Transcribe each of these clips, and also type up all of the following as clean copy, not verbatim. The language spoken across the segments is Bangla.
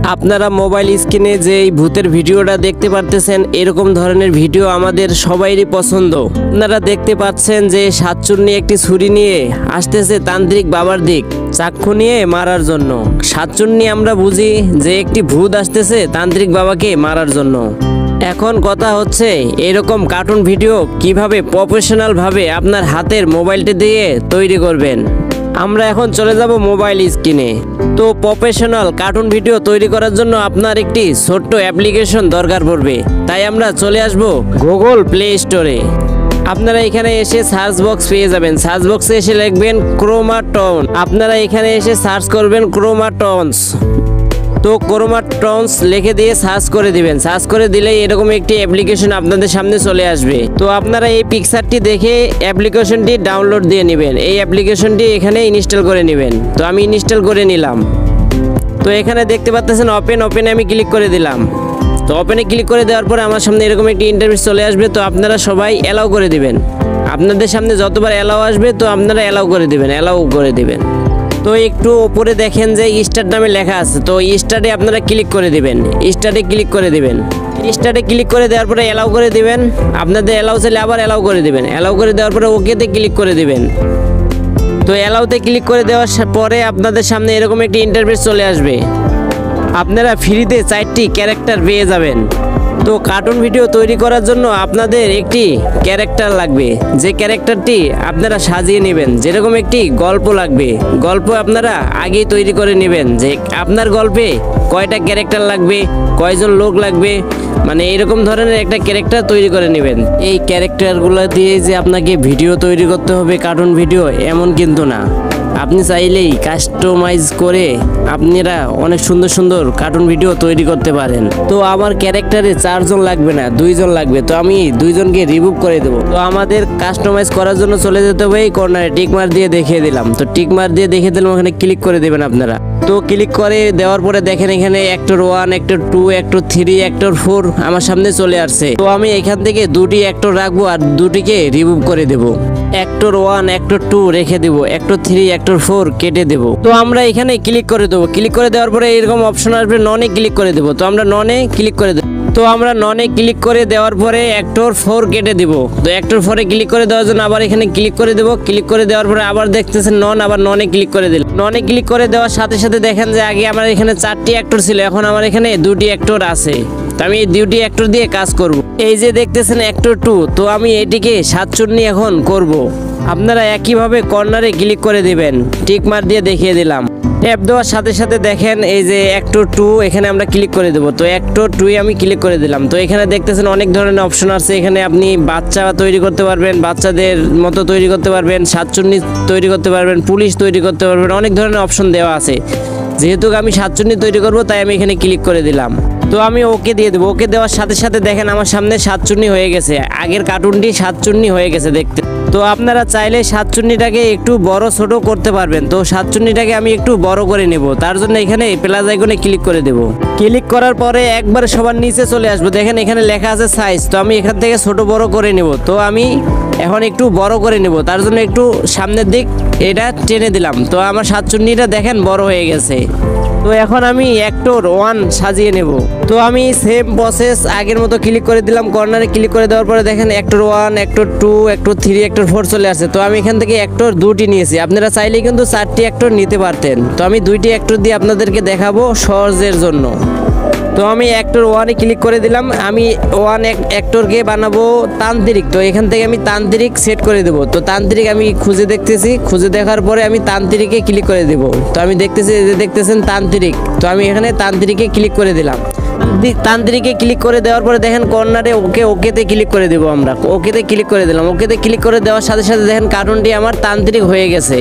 আপনারা মোবাইল স্ক্রিনে যে এই ভূতের ভিডিওটা দেখতে পারতেছেন, এরকম ধরনের ভিডিও আমাদের সবাইরই পছন্দ। আপনারা দেখতে পাচ্ছেন যে সাতচুন্নি একটি ছুরি নিয়ে আসতেছে তান্ত্রিক বাবার দিক চাক্ষু নিয়ে মারার জন্য। সাতচুন্নি আমরা বুঝি যে একটি ভূত আসতেছে তান্ত্রিক বাবাকে মারার জন্য। এখন কথা হচ্ছে এরকম কার্টুন ভিডিও কিভাবে প্রফেশনাল ভাবে আপনার হাতের মোবাইলটি দিয়ে তৈরি করবেন। আমরা এখন চলে যাব মোবাইল স্ক্রিনে। তো প্রফেশনাল কার্টুন ভিডিও তৈরি করার জন্য আপনার একটি ছোট্ট অ্যাপ্লিকেশন দরকার পড়বে। তাই আমরা চলে আসব গুগল প্লে স্টোরে। আপনারা এখানে এসে সার্চ বক্স পেয়ে যাবেন। সার্চ বক্সে এসে লিখবেন ক্রোমাটন। আপনারা এখানে এসে সার্চ করবেন ক্রোমাটনস। তো ক্রোমাটনস লিখে দিয়ে সার্চ করে দিবেন। সার্চ করে দিলেই এরকম একটি অ্যাপ্লিকেশন আপনাদের সামনে চলে আসবে। তো আপনারা এই পিকচারটি দেখে অ্যাপ্লিকেশনটি ডাউনলোড দিয়ে নেবেন। এই অ্যাপ্লিকেশনটি এখানে ইনস্টল করে নেবেন। তো আমি ইনস্টল করে নিলাম। তো এখানে দেখতে পাচ্ছেন ওপেনে আমি ক্লিক করে দিলাম। তো ওপেনে ক্লিক করে দেওয়ার পরে আমার সামনে এরকম একটি ইন্টারফেস চলে আসবে। তো আপনারা সবাই অ্যালাউ করে দিবেন। আপনাদের সামনে যতবার অ্যালাউ আসবে তো আপনারা অ্যালাউ করে দিবেন। তো একটু উপরে দেখেন যে স্টার্ট নামে লেখা আছে। তো স্টার্টে আপনারা ক্লিক করে দিবেন। স্টার্টে ক্লিক করে দেওয়ার পরে অ্যালাউ করে দিবেন। আপনাদের অ্যালাউ চাইলে আবার অ্যালাউ করে দিবেন। অ্যালাউ করে দেওয়ার পরে ওকেতে ক্লিক করে দিবেন। তো অ্যালাউতে ক্লিক করে দেওয়ার পরে আপনাদের সামনে এরকম একটি ইন্টারফেস চলে আসবে। আপনারা ফ্রিতে 4টি ক্যারেক্টার পেয়ে যাবেন। তো কার্টুন ভিডিও তৈরি করার জন্য আপনাদের একটি ক্যারেক্টার লাগবে। যে ক্যারেক্টারটি আপনারা সাজিয়ে নেবেন। যেরকম একটি গল্প লাগবে, গল্প আপনারা আগেই তৈরি করে নেবেন যে আপনার গল্পে কয়টা ক্যারেক্টার লাগবে, কয়জন লোক লাগবে, মানে এরকম ধরনের একটা ক্যারেক্টার তৈরি করে নেবেন। এই ক্যারেক্টারগুলো দিয়ে যে আপনাকে ভিডিও তৈরি করতে হবে কার্টুন ভিডিও এমন কিন্তু না। আপনি চাইলেই কাস্টমাইজ করে আপনারা অনেক সুন্দর সুন্দর কার্টুন ভিডিও তৈরি করতে পারেন। তো আমার ক্যারেক্টারে 4 জন লাগবে না, 2 জন লাগবে। তো আমি 2 জনকে রিমুভ করে দেবো। তো আমাদের কাস্টমাইজ করার জন্য চলে যেতে হবে এই কর্নারে। টিকমার দিয়ে দেখিয়ে দিলাম। তো টিকমার দিয়ে দেখিয়ে দিলাম, ওখানে ক্লিক করে দেবেন আপনারা। তো ক্লিক করে দেওয়ার পরে দেখেন এখানে অ্যাক্টর 1, অ্যাক্টর 2, অ্যাক্টর 3, অ্যাক্টর 4 আমার সামনে চলে আসছে। তো আমি এখান থেকে 2টি অ্যাক্টর রাখবো আর 2টিকে রিমুভ করে দেবো। অ্যাক্টর 1, অ্যাক্টর 2 রেখে দেবো, অ্যাক্টর 3, অ্যাক্টর 4 কেটে দেবো। তো আমরা এখানে ক্লিক করে দেবো। ক্লিক করে দেওয়ার পরে এরকম অপশন আসবে, ননে ক্লিক করে দেবো। তো আমরা ননে ক্লিক করে দেবো। তো আমরা ননে ক্লিক করে দেওয়ার পরে অ্যাক্টর 4 কেটে দিব। তো অ্যাক্টর 4-এ ক্লিক করে দেওয়ার জন্য আবার এখানে ক্লিক করে দেবো। ক্লিক করে দেওয়ার পরে আবার দেখতেছেন নন, আবার ননে ক্লিক করে দিলাম। ননে ক্লিক করে দেওয়ার সাথে সাথে দেখেন যে আগে আমার এখানে 4টি অ্যাক্টর ছিল, এখন আমার এখানে 2টি অ্যাক্টর আছে। তো আমি এই 2টি অ্যাক্টর দিয়ে কাজ করব। এই যে দেখতেছেন অ্যাক্টর 2, তো আমি এটিকে সাতচুন্নি এখন করব। আপনারা একইভাবে কর্নারে ক্লিক করে দিবেন। টিক মার দিয়ে দেখিয়ে দিলাম। ট্যাপ দেওয়ার সাথে সাথে দেখেন এই যে অ্যাক্টর 2, এখানে আমরা ক্লিক করে দেবো। তো অ্যাক্টর 2-এ আমি ক্লিক করে দিলাম। তো এখানে দেখতেছেন অনেক ধরনের অপশন আছে। এখানে আপনি বাচ্চা তৈরি করতে পারবেন, বাচ্চাদের মতো তৈরি করতে পারবেন, সাতচুন্নি তৈরি করতে পারবেন, পুলিশ তৈরি করতে পারবেন, অনেক ধরনের অপশন দেওয়া আছে। যেহেতু আমি সাতচুন্নি তৈরি করব তাই আমি এখানে ক্লিক করে দিলাম। তো আমি ওকে দিয়ে দেবো। ওকে দেওয়ার সাথে সাথে দেখেন আমার সামনে সাতচুন্নি হয়ে গেছে। আগের কার্টুনটি সাতচুন্নি হয়ে গেছে দেখতে। তো আপনারা চাইলে সাতচুন্নিটাকে একটু বড় ছোট করতে পারবেন। তো সাতচুন্নিটাকে আমি একটু বড় করে নেব। তার জন্য এখানে প্লাস আইকনে ক্লিক করে দেব। ক্লিক করার পরে একবার সবার নিচে চলে আসবো। দেখেন এখানে লেখা আছে সাইজ। তো আমি এখান থেকে ছোট বড় করে নেব। তো আমি এখন একটু বড় করে নেব। তার জন্য একটু সামনের দিক এটা টেনে দিলাম। তো আমার সাতচুন্নিটা দেখেন বড় হয়ে গেছে। তো এখন আমি অ্যাক্টর 1 সাজিয়ে নেব। তো আমি সেম প্রসেস আগের মতো ক্লিক করে দিলাম। কর্নারে ক্লিক করে দেওয়ার পরে দেখেন অ্যাক্টর 1, অ্যাক্টর 2, অ্যাক্টর 3, অ্যাক্টর 4 চলে আসছে। তো আমি এখান থেকে অ্যাক্টর 2টি নিয়েছি। আপনারা চাইলে কিন্তু 4টি অ্যাক্টর নিতে পারতেন। তো আমি 2টি অ্যাক্টর দিয়ে আপনাদেরকে দেখাবো সহজের জন্য। তো আমি অ্যাক্টর 1-এ ক্লিক করে দিলাম। আমি 1 অ্যাক্টরকে বানাবো তান্ত্রিক। তো এখান থেকে আমি তান্ত্রিক সেট করে দেবো। তো তান্ত্রিক আমি খুঁজে দেখতেছি। খুঁজে দেখার পরে আমি তান্ত্রিকে ক্লিক করে দেবো। তো আমি দেখতেছি যে দেখতেছেন তান্ত্রিক। তো আমি এখানে তান্ত্রিকে ক্লিক করে দিলাম। তান্ত্রিকে ক্লিক করে দেওয়ার পরে দেখেন কর্নারে ওকেতে ক্লিক করে দেবো। আমরা ওকেতে ক্লিক করে দিলাম। ওকেতে ক্লিক করে দেওয়ার সাথে সাথে দেখেন কার্টুনটি আমার তান্ত্রিক হয়ে গেছে।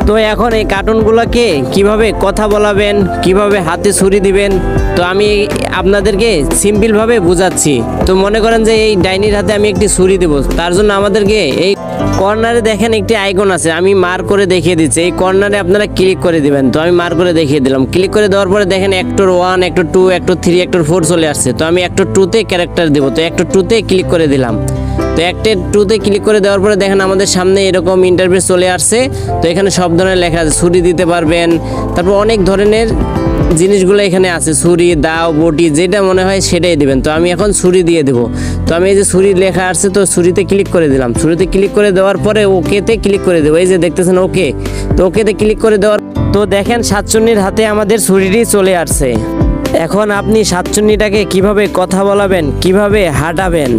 তো এখন এই কার্টুনগুলোকে কিভাবে কথা বলাবেন, কিভাবে হাতে ছুরি দিবেন, তো আমি আপনাদেরকে সিম্পলভাবে বুঝাচ্ছি। তো মনে করেন যে এই ডাইনির হাতে আমি একটি ছুরি দেবো। তার জন্য আমাদেরকে এই কর্নারে দেখেন একটি আইকন আছে, আমি মার্ক করে দেখিয়ে দিচ্ছি। এই কর্নারে আপনারা ক্লিক করে দিবেন। তো আমি মার্ক করে দেখিয়ে দিলাম। ক্লিক করে দেওয়ার পরে দেখেন অ্যাক্টর 1, অ্যাক্টর 2, অ্যাক্টর 3, অ্যাক্টর 4 চলে আসছে। তো আমি অ্যাক্টর 2-তে ক্যারেক্টার দেবো। তো অ্যাক্টর 2-তে ক্লিক করে দিলাম। তো অ্যাক্টর 2-তে ক্লিক করে দেওয়ার পরে দেখেন আমাদের সামনে এরকম ইন্টারফেস চলে আসছে। তো এখানে সব ধরনের লেখা আছে, ছুরি দিতে পারবেন, তারপর অনেক ধরনের জিনিসগুলো এখানে আছে, ছুরি, দাও, বটি, যেটা মনে হয় সেটাই দিবেন। তো আমি এখন ছুরি দিয়ে দেবো। তো আমি এই যে ছুরি লেখা আসছে, তো ছুরিতে ক্লিক করে দিলাম। ছুরিতে ক্লিক করে দেওয়ার পরে ওকেতে ক্লিক করে দেবো। এই যে দেখতেছেন ওকে, তো ওকেতে ক্লিক করে দেওয়ার তো দেখেন সাতচুন্নির হাতে আমাদের ছুরিটি চলে আসছে। এখন আপনি সাতচুন্নিটাকে কিভাবে কথা বলাবেন, কিভাবে হাঁটাবেন,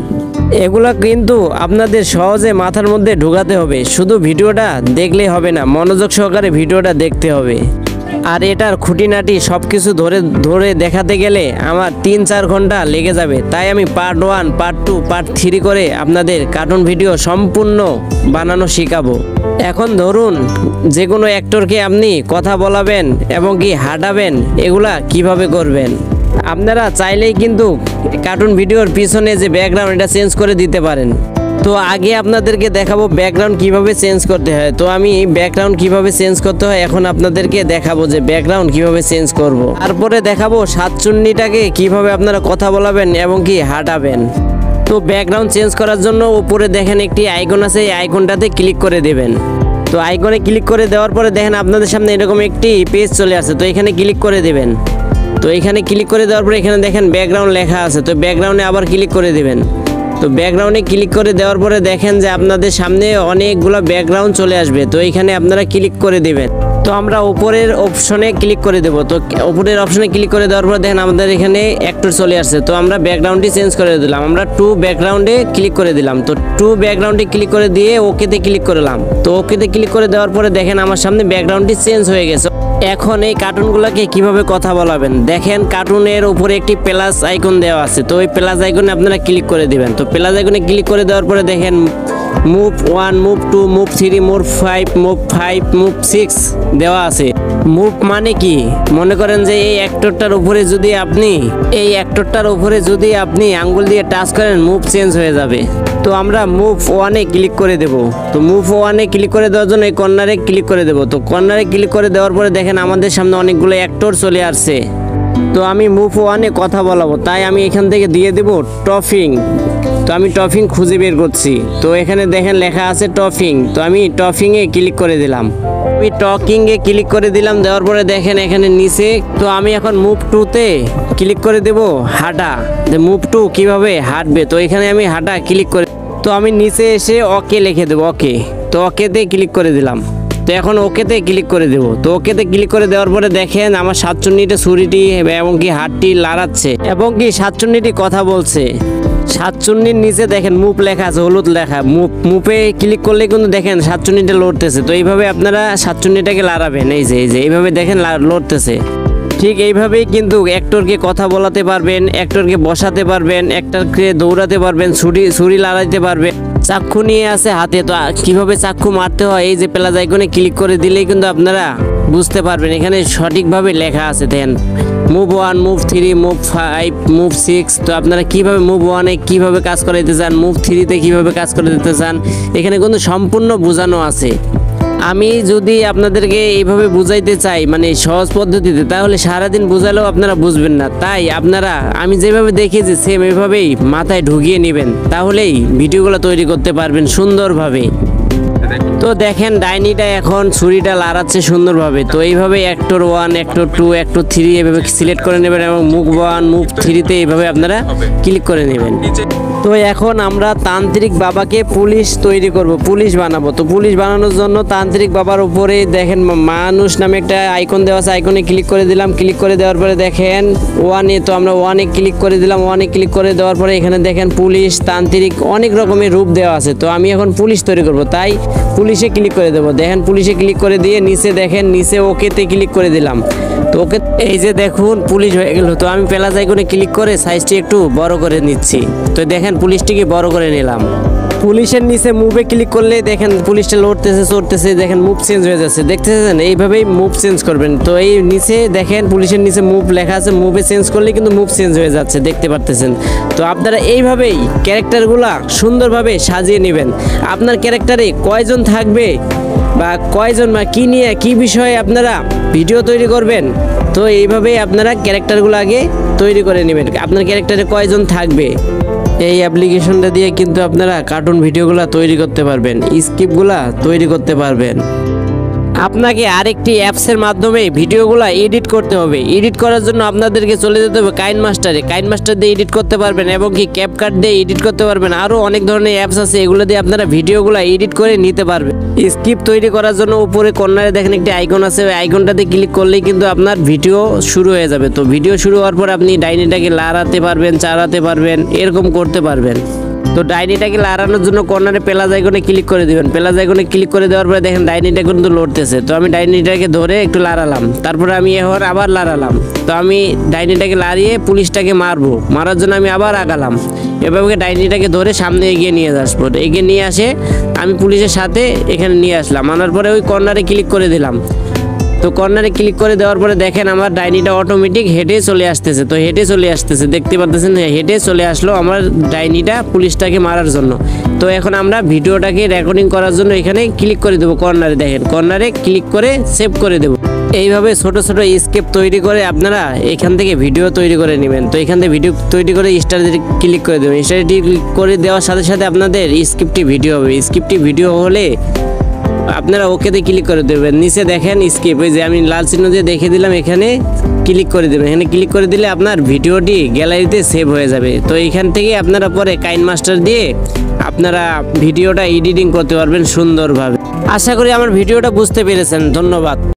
এগুলো কিন্তু আপনাদের সহজে মাথার মধ্যে ঢোকাতে হবে। শুধু ভিডিওটা দেখলে হবে না, মনোযোগ সহকারে ভিডিওটা দেখতে হবে। আর এটার খুঁটিনাটি সব কিছু ধরে দেখাতে গেলে আমার 3-4 ঘন্টা লেগে যাবে। তাই আমি পার্ট 1, পার্ট 2, পার্ট 3 করে আপনাদের কার্টুন ভিডিও সম্পূর্ণ বানানো শেখাবো। এখন ধরুন যে কোনো অ্যাক্টরকে আপনি কথা বলাবেন এবং কি হাঁটাবেন, এগুলা কিভাবে করবেন। আপনারা চাইলেই কিন্তু কার্টুন ভিডিওর পিছনে যে ব্যাকগ্রাউন্ড, এটা চেঞ্জ করে দিতে পারেন। তো আগে আপনাদেরকে দেখাবো ব্যাকগ্রাউন্ড কিভাবে চেঞ্জ করতে হয়। তো আমি ব্যাকগ্রাউন্ড কিভাবে চেঞ্জ করতে হয় এখন আপনাদেরকে দেখাবো, যে ব্যাকগ্রাউন্ড কিভাবে চেঞ্জ করব। তারপরে দেখাবো সাতচুন্নিটাকে কিভাবে আপনারা কথা বলাবেন এবং কি হাঁটাবেন। তো ব্যাকগ্রাউন্ড চেঞ্জ করার জন্য উপরে দেখেন একটি আইকন আছে, এই আইকনটাতে ক্লিক করে দেবেন। তো আইকনে ক্লিক করে দেওয়ার পরে দেখেন আপনাদের সামনে এরকম একটি পেজ চলে আসে, তো এখানে ক্লিক করে দেবেন। তো এখানে ক্লিক করে দেওয়ার পরে এখানে দেখেন ব্যাকগ্রাউন্ড লেখা আছে, তো ব্যাকগ্রাউন্ডে আবার ক্লিক করে দেবেন। তো ব্যাকগ্রাউন্ডে ক্লিক করে দেওয়ার পরে দেখেন যে আপনাদের সামনে অনেকগুলো ব্যাকগ্রাউন্ড চলে আসবে, তো এখানে আপনারা ক্লিক করে দেবেন। তো আমরা উপরের অপশনে ক্লিক করে দেব। তো উপরের অপশনে ক্লিক করে দেওয়ার পর দেখেন আমাদের এখানে অ্যাক্টর চলে আসছে, তো আমরা ব্যাকগ্রাউন্ডটি চেঞ্জ করে দিলাম। আমরা 2 ব্যাকগ্রাউন্ডে ক্লিক করে দিলাম। তো 2 ব্যাকগ্রাউন্ডে ক্লিক করে দিয়ে ওকেতে ক্লিক করলাম। তো ওকেতে ক্লিক করে দেওয়ার পরে দেখেন আমার সামনে ব্যাকগ্রাউন্ডটি চেঞ্জ হয়ে গেছে। এখন এই কার্টুনগুলোকে কিভাবে কথা বলাবেন, দেখেন কার্টুনের উপরে একটি প্লাস আইকন দেওয়া আছে, তো ওই প্লাস আইকনে আপনারা ক্লিক করে দিবেন। তো প্লাস আইকনে ক্লিক করে দেওয়ার পরে দেখেন move 1, move 2, move 3, move 5, move 6 দেওয়া আছে। মুভ মানে কি, মনে করেন যে এই অ্যাক্টরটার উপরে যদি আপনি আঙ্গুল দিয়ে টাচ করেন, মুভ চেঞ্জ হয়ে যাবে। তো আমরা মুভ 1-এ ক্লিক করে দেব। তো মুভ 1-এ ক্লিক করে দেওয়ার জন্য এই কর্নারে ক্লিক করে দেব। তো কর্নারে ক্লিক করে দেওয়ার পরে দেখেন আমাদের সামনে অনেকগুলো অ্যাক্টর চলে আসছে। তো আমি মুভ 1-এ কথা বলাবো, তাই আমি এখান থেকে দিয়ে দেব টপিং। তো আমি টপিং খুঁজে বের করছি। তো এখানে দেখেন লেখা আছে টপিং, তো আমি টপিংয়ে ক্লিক করে দিলাম। আমি টকিংয়ে ক্লিক করে দিলাম। দেওয়ার পরে দেখেন এখানে নিচে, তো আমি এখন মুভ 2-তে ক্লিক করে দেব হাঁটা, যে মুভ 2 কিভাবে হাঁটবে। তো এখানে আমি হাঁটা ক্লিক করে, তো আমি নিচে এসে ওকে লিখে দেবো, ওকে। তো ওকেতে ক্লিক করে দিলাম। তো এখন ওকেতে ক্লিক করে দেব। তো ওকেতে ক্লিক করে দেওয়ার পরে দেখেন আমার সাতচুন্নিটা ছুরিটি এবং কি হাতটি লাড়াচ্ছে এবং কি সাতচুন্নিটি কথা বলছে। সাতচুন্নির নিচে দেখেন মুভ লেখা আছে, হলুদ লেখা। মুভে ক্লিক করলে কিন্তু দেখেন সাতচুন্নিটা লড়তেছে। তো এইভাবে আপনারা সাতচুন্নিটাকে লাড়াবেন। এই যে এইভাবে দেখেন লড়তেছে। ঠিক এইভাবেই কিন্তু অ্যাক্টরকে কথা বলাতে পারবেন, অ্যাক্টরকে বসাতে পারবেন, অ্যাক্টরকে দৌড়াতে পারবেন, ছুরি লড়াইতে পারবেন। চাক্ষু নিয়ে আছে হাতে, তো কিভাবে চাক্ষু মারতে হয় এই যে প্লাস আইকনে ক্লিক করে দিলেই কিন্তু আপনারা বুঝতে পারবেন। এখানে সঠিকভাবে লেখা আছে, দেন মুভ 1, মুভ 3, মুভ 5, মুভ 6। তো আপনারা কিভাবে মুভ 1-এ কিভাবে কাজ করে দিতে চান, মুভ 3-তে কিভাবে কাজ করে দিতে চান, এখানে কিন্তু সম্পূর্ণ বোঝানো আছে। আমি যদি আপনাদেরকে এইভাবে বুঝাইতে চাই, মানে সহজ পদ্ধতিতে, তাহলে সারাদিন বুঝালেও আপনারা বুঝবেন না। তাই আপনারা আমি যেভাবে দেখিয়েছি সেম এইভাবেই মাথায় ঢুকিয়ে নেবেন, তাহলেই ভিডিওগুলো তৈরি করতে পারবেন সুন্দরভাবে। তো দেখেন ডাইনিটা এখন ছুরিটা লাড়াচ্ছে সুন্দরভাবে। তো এইভাবে অ্যাক্টর 1, অ্যাক্টর 2, অ্যাক্টর 3 এভাবে সিলেক্ট করে নেবেন এবং মুভ 1, মুভ 3-তে এইভাবে আপনারা ক্লিক করে নেবেন। তো এখন আমরা তান্ত্রিক বাবাকে পুলিশ তৈরি করব, পুলিশ বানাবো। তো পুলিশ বানানোর জন্য তান্ত্রিক বাবার উপরে দেখেন মানুষ নামে একটা আইকন দেওয়া আছে, আইকনে ক্লিক করে দিলাম। ক্লিক করে দেওয়ার পরে দেখেন 1-এ, তো আমরা 1-এ ক্লিক করে দিলাম। 1-এ ক্লিক করে দেওয়ার পরে এখানে দেখেন পুলিশ, তান্ত্রিক অনেক রকমের রূপ দেওয়া আছে। তো আমি এখন পুলিশ তৈরি করব, তাই পুলিশে ক্লিক করে দেবো। দেখেন পুলিশে ক্লিক করে দিয়ে নিচে দেখেন নিচে ওকেতে ক্লিক করে দিলাম। তো ওকে, এই যে দেখুন পুলিশ হয়ে গেল। তো আমি প্লাস আইকনে ক্লিক করে সাইজটি একটু বড় করে নিচ্ছি। তো দেখেন পুলিশটিকে বড় করে নিলাম। পুলিশের নিচে মুভে ক্লিক করলে দেখেন পুলিশটা লড়তেছে চড়তেছে, দেখেন মুভ চেঞ্জ হয়ে যাচ্ছে, দেখতেছেন? এইভাবেই মুভ চেঞ্জ করবেন। তো এই নিচে দেখেন পুলিশের নিচে মুভ লেখা আছে, মুভে চেঞ্জ করলে কিন্তু মুভ চেঞ্জ হয়ে যাচ্ছে, দেখতে পারতেছেন? তো আপনারা এইভাবেই ক্যারেক্টারগুলা সুন্দরভাবে সাজিয়ে নেবেন। আপনার ক্যারেক্টারে কয়জন থাকবে বা কয়জন বা কী নিয়ে কী বিষয়ে আপনারা ভিডিও তৈরি করবেন, তো এইভাবেই আপনারা ক্যারেক্টারগুলো আগে তৈরি করে নেবেন। আপনার ক্যারেক্টারে কয়জন থাকবে, এই অ্যাপ্লিকেশনটা দিয়ে কিন্তু আপনারা কার্টুন ভিডিওগুলো তৈরি করতে পারবেন, স্ক্রিপ্টগুলো তৈরি করতে পারবেন। আপনাকে আরেকটি অ্যাপসের মাধ্যমে ভিডিওগুলো এডিট করতে হবে। এডিট করার জন্য আপনাদেরকে চলে যেতে হবে কাইনমাস্টারে। কাইনমাস্টার দিয়ে এডিট করতে পারবেন এবং কি ক্যাপকাট দিয়ে এডিট করতে পারবেন। আরও অনেক ধরনের অ্যাপস আছে, এগুলো দিয়ে আপনারা ভিডিওগুলো এডিট করে নিতে পারবেন। স্ক্রিপ্ট তৈরি করার জন্য উপরে কর্নারে দেখেন একটি আইকন আছে, ওই আইকনটাতে ক্লিক করলেই কিন্তু আপনার ভিডিও শুরু হয়ে যাবে। তো ভিডিও শুরু হওয়ার পর আপনি ডাইনিটাকে লাড়াতে পারবেন, চালাতে পারবেন, এরকম করতে পারবেন। তো ডাইনিটাকে লাড়ানোর জন্য কর্নারে প্লাস আইকনে ক্লিক করে দিবেন। প্লাস আইকনে ক্লিক করে দেওয়ার পরে দেখেন ডাইনিটা কিন্তু লড়তেছে। তো আমি ডাইনিটাকে ধরে একটু লাড়ালাম, তারপরে আমি এখন আবার লাড়ালাম। তো আমি ডাইনিটাকে লাড়িয়ে পুলিশটাকে মারবো, মারার জন্য আমি আবার আগালাম। এভাবে ডাইনিটাকে ধরে সামনে এগিয়ে নিয়ে আসবো। এগিয়ে নিয়ে আসে আমি পুলিশের সাথে এখানে নিয়ে আসলাম। আনার পরে ওই কর্নারে ক্লিক করে দিলাম। তো কর্নারে ক্লিক করে দেওয়ার পরে দেখেন আমার ডাইনিটা অটোমেটিক হেঁটে চলে আসতেছে। তো হেঁটে চলে আসতেছে, দেখতে পাচ্ছেন হেঁটে চলে আসলো আমার ডাইনিটা পুলিশটাকে মারার জন্য। তো এখন আমরা ভিডিওটাকে রেকর্ডিং করার জন্য এখানে ক্লিক করে দেবো। কর্নারে দেখেন, কর্নারে ক্লিক করে সেভ করে দেবো। এইভাবে ছোট ছোট স্কেপ তৈরি করে আপনারা এখান থেকে ভিডিও তৈরি করে নেবেন। তো এখান থেকে ভিডিও তৈরি করে স্টারে ক্লিক করে দেবেন। স্টারে ক্লিক করে দেওয়ার সাথে সাথে আপনাদের স্ক্রিপ্টটি ভিডিও হবে। স্ক্রিপ্টটি ভিডিও হলে আপনারা ওকেতে ক্লিক করে দেবেন। নিচে দেখেন স্কিপ, ওই যে আমি লাল চিহ্ন দিয়ে দেখে দিলাম, এখানে ক্লিক করে দেবেন। এখানে ক্লিক করে দিলে আপনার ভিডিওটি গ্যালারিতে সেভ হয়ে যাবে। তো এইখান থেকে আপনারা পরে কাইনমাস্টার দিয়ে আপনারা ভিডিওটা এডিটিং করতে পারবেন সুন্দরভাবে। আশা করি আমার ভিডিওটা বুঝতে পেরেছেন। ধন্যবাদ।